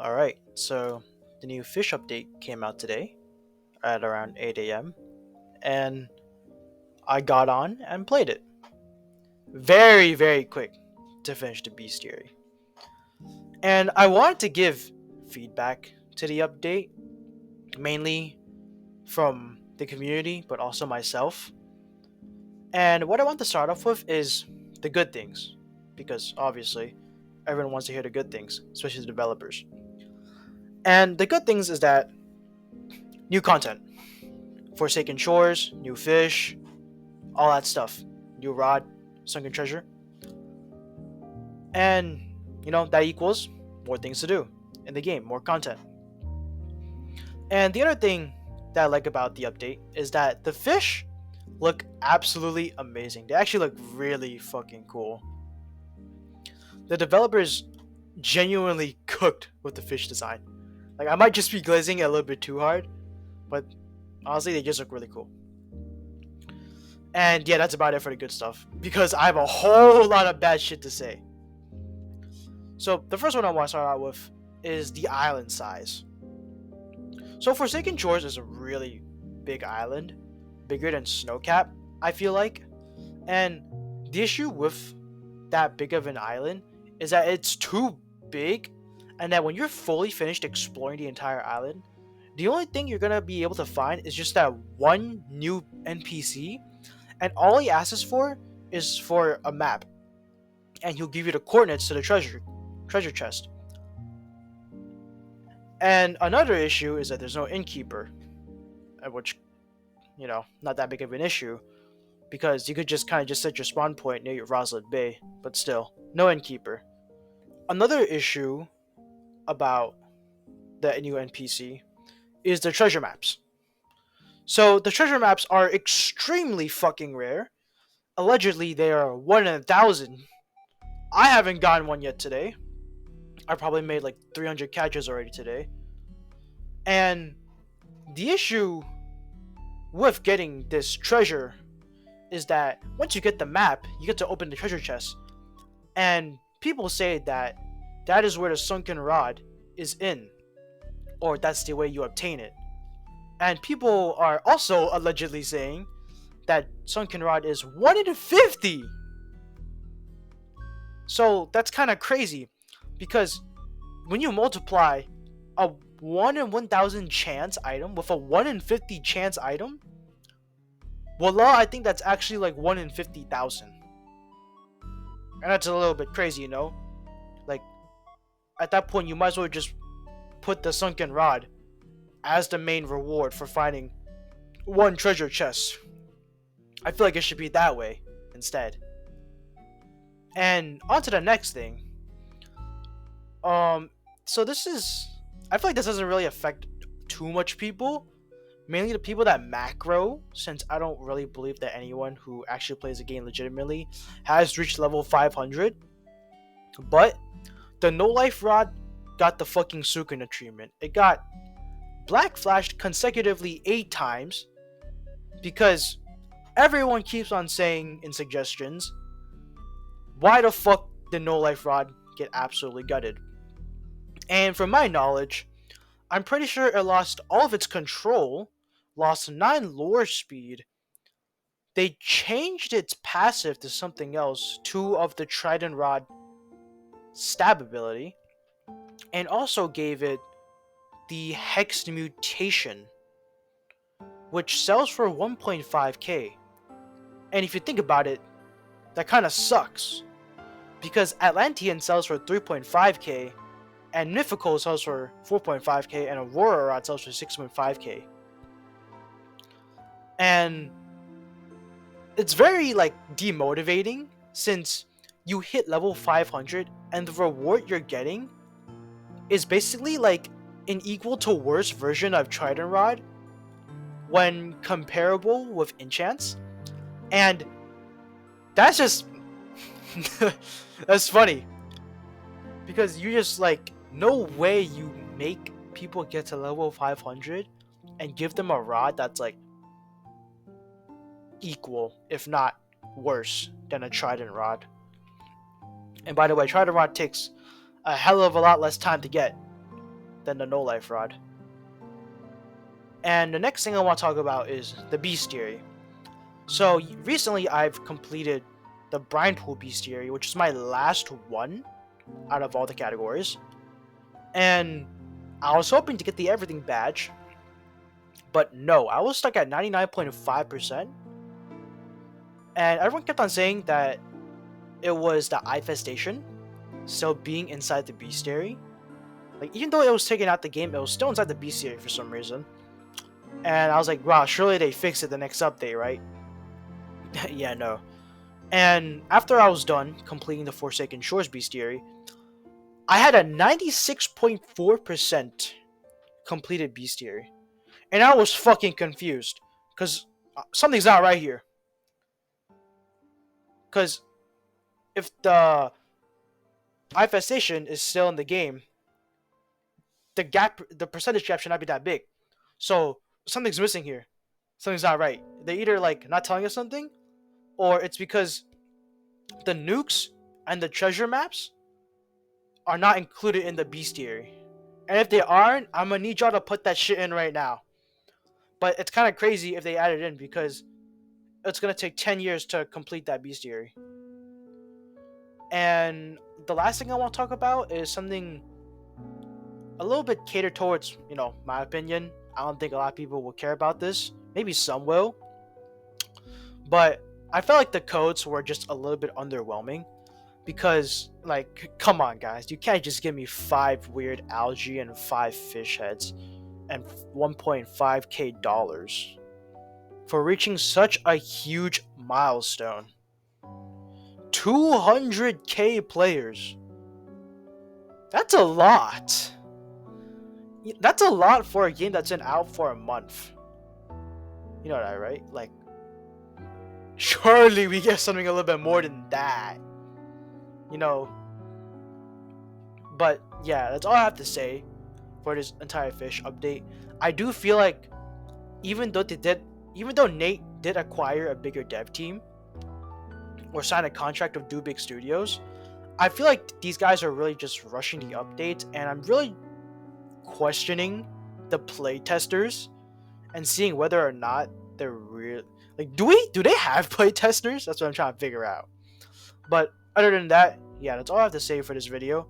Alright, so the new Fish update came out today at around 8 a.m. and I got on and played it. Very, very quick to finish the bestiary. And I wanted to give feedback to the update, mainly from the community, but also myself. And what I want to start off with is the good things, because obviously everyone wants to hear the good things, especially the developers. And the good things is that new content, Forsaken Shores, new fish, all that stuff. New rod, sunken treasure. And, that equals more things to do in the game, more content. And the other thing that I like about the update is that the fish look absolutely amazing. They actually look really fucking cool. The developers genuinely cooked with the fish design. Like, I might just be glazing it a little bit too hard, but honestly, they just look really cool. And yeah, that's about it for the good stuff, because I have a whole lot of bad shit to say. So the first one I want to start out with is the island size. So Forsaken Shores is a really big island, bigger than Snowcap, I feel like. And the issue with that big of an island is that it's too big, and that when you're fully finished exploring the entire island, the only thing you're gonna be able to find is just that one new NPC, and all he asks for is for a map, and he'll give you the coordinates to the treasure chest. And another issue is that there's no innkeeper, which, not that big of an issue, because you could just kind of just set your spawn point near your Roslet Bay, but still, no innkeeper. Another issue about the new NPC is the treasure maps. So the treasure maps are extremely fucking rare. Allegedly, they are 1 in 1,000. I haven't gotten one yet today. I probably made like 300 catches already today. And the issue with getting this treasure is that once you get the map, you get to open the treasure chest. And people say that that is where the sunken rod is in, or that's the way you obtain it. And people are also allegedly saying that sunken rod is 1 in 50. So that's kind of crazy, because when you multiply a 1 in 1,000 chance item with a 1 in 50 chance item, voila, I think that's actually like 1 in 50,000. And that's a little bit crazy, Like, at that point, you might as well just put the sunken rod as the main reward for finding one treasure chest. I feel like it should be that way instead. And on to the next thing. So this is, I feel like this doesn't really affect too much people, mainly the people that macro, since I don't really believe that anyone who actually plays the game legitimately has reached level 500. But the no life rod got the fucking Sukuna treatment. It got black flashed consecutively 8 times, because everyone keeps on saying in suggestions, why the fuck did no life rod get absolutely gutted? And from my knowledge, I'm pretty sure it lost all of its control, lost 9 lore speed. They changed its passive to something else, 2 of the Trident Rod stab ability, and also gave it the Hex mutation, which sells for 1.5k. And if you think about it, that kind of sucks, because Atlantean sells for 3.5k, and Mythical sells for 4.5k, and Aurora Rod sells for 6.5k. And it's very demotivating, since you hit level 500 and the reward you're getting is basically like an equal to worse version of Trident Rod when comparable with enchants. And that's just that's funny, because you just no way you make people get to level 500 and give them a rod that's equal, if not worse, than a Trident Rod. And by the way, Trident Rod takes a hell of a lot less time to get. than the no life rod. And the next thing I want to talk about is the bestiary. So recently I've completed the brine pool bestiary, which is my last one out of all the categories. And I was hoping to get the everything badge, but no, I was stuck at 99.5%. And everyone kept on saying that it was the infestation still being inside the bestiary. Like, even though it was taken out the game, it was still inside the bestiary for some reason. And I was like, wow, surely they fix it the next update, right? Yeah, no. And after I was done completing the Forsaken Shores bestiary, I had a 96.4% completed bestiary. And I was fucking confused. Because something's not right here. Because if the infestation is still in the game, the percentage gap should not be that big. So something's missing here. Something's not right. They're either like not telling us something, or it's because the nukes and the treasure maps are not included in the bestiary. And if they aren't, I'm gonna need y'all to put that shit in right now. But it's kind of crazy if they add it in because it's gonna take 10 years to complete that bestiary. And the last thing I want to talk about is something a little bit catered towards, my opinion. I don't think a lot of people will care about this. Maybe some will. But I felt like the codes were just a little bit underwhelming. Because, like, come on, guys. You can't just give me 5 weird algae and 5 fish heads and 1.5k dollars for reaching such a huge milestone. 200k players. That's a lot. That's a lot for a game that's been out for a month. You know that, right? Like, surely we get something a little bit more than that. But yeah, that's all I have to say for this entire Fish update. I do feel like even though Nate did acquire a bigger dev team or sign a contract with Do Big Studios, I feel like these guys are really just rushing the updates, and I'm really questioning the play testers and seeing whether or not they're real. Like, do they have play testers? That's what I'm trying to figure out. But other than that, yeah, that's all I have to say for this video.